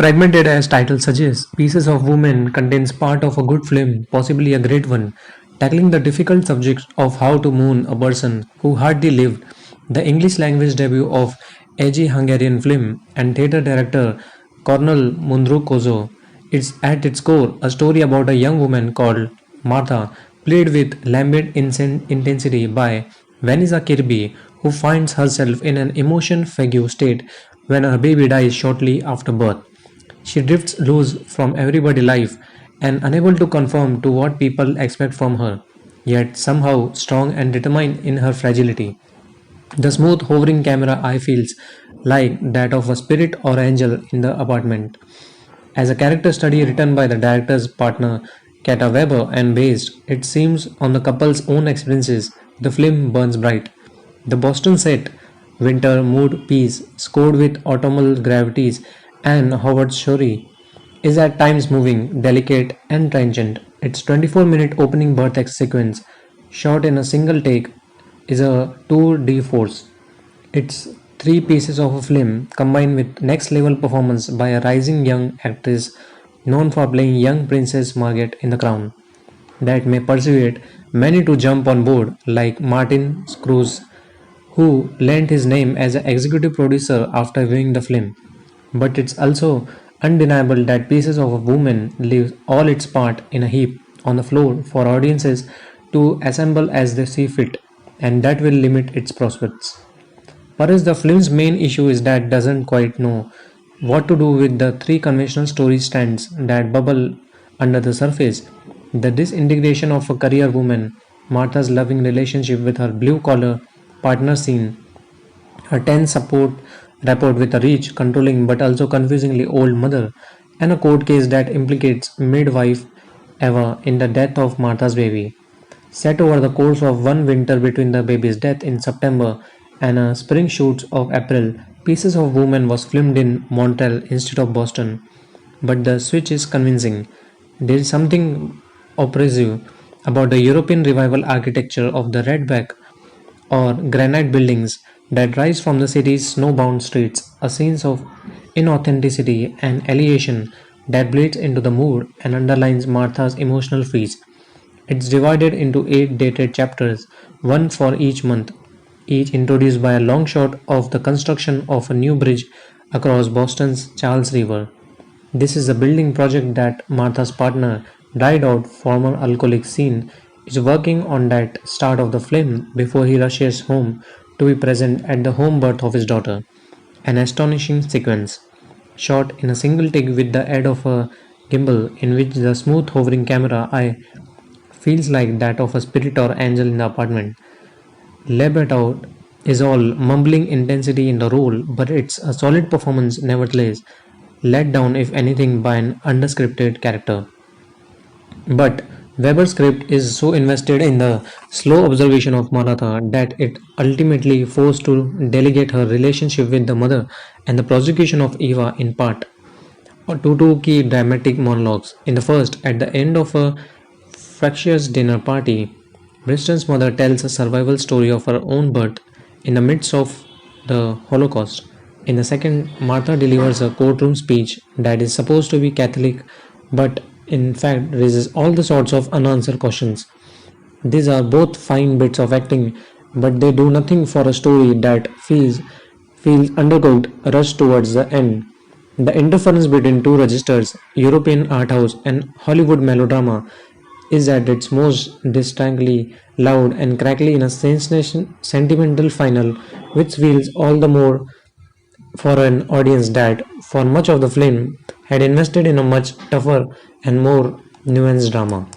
Fragmented as title suggests, Pieces of Woman contains part of a good film, possibly a great one, tackling the difficult subject of how to mourn a person who hardly lived. The English language debut of edgy Hungarian film and theatre director Cornel Mundrukozo is at its core a story about a young woman called Martha, played with lambent intensity by Vanessa Kirby, who finds herself in an emotion-fatigue state when her baby dies shortly after birth. She drifts loose from everybody's life and unable to conform to what people expect from her, yet somehow strong and determined in her fragility. The smooth hovering camera eye feels like that of a spirit or angel in the apartment. As a character study written by the director's partner Kata Weber and based, it seems, on the couple's own experiences, the film burns bright. The Boston set, winter, mood, peace, scored with autumnal gravities and Howard Shore, is at times moving, delicate, and transient. Its 24-minute opening birth sequence, shot in a single take, is a tour de force. It's three pieces of a film combined with next level performance by a rising young actress known for playing young Princess Margaret in The Crown that may persuade many to jump on board, like Martin Scrooge, who lent his name as an executive producer after viewing the film. But it's also undeniable that Pieces of a Woman leaves all its part in a heap on the floor for audiences to assemble as they see fit, and that will limit its prospects. Perhaps the film's main issue is that it doesn't quite know what to do with the three conventional story strands that bubble under the surface. The disintegration of a career woman, Martha's loving relationship with her blue collar partner scene, her tense support rapport with a rich, controlling but also confusingly old mother, and a court case that implicates midwife Eva in the death of Martha's baby. Set over the course of one winter between the baby's death in September and a spring shoots of April, Pieces of Woman was filmed in Montreal instead of Boston. But the switch is convincing. There is something oppressive about the European revival architecture of the red back or granite buildings that rise from the city's snowbound streets, a sense of inauthenticity and alienation that bleeds into the mood and underlines Martha's emotional freeze. It's divided into 8 dated chapters, one for each month, each introduced by a long shot of the construction of a new bridge across Boston's Charles River. This is a building project that Martha's partner, dried out former alcoholic Scene, is working on that start of the film before he rushes home to be present at the home birth of his daughter. An astonishing sequence, shot in a single take with the aid of a gimbal in which the smooth hovering camera eye feels like that of a spirit or angel in the apartment. Lebetout is all mumbling intensity in the role, but it's a solid performance nevertheless, let down if anything by an underscripted character. But Weber's script is so invested in the slow observation of Maratha that it ultimately forced to delegate her relationship with the mother and the prosecution of Eva in part or two key dramatic monologues. In the first, at the end of a fractious dinner party, Brinson's mother tells a survival story of her own birth in the midst of the Holocaust. In the second, Martha delivers a courtroom speech that is supposed to be Catholic but in fact raises all the sorts of unanswered questions. These are both fine bits of acting, but they do nothing for a story that feels undercooked, rushed towards the end. The interference between two registers, European art house and Hollywood melodrama, is at its most distinctly loud and crackly in a sentimental final, which feels all the more for an audience that, for much of the film, had invested in a much tougher and more nuanced drama.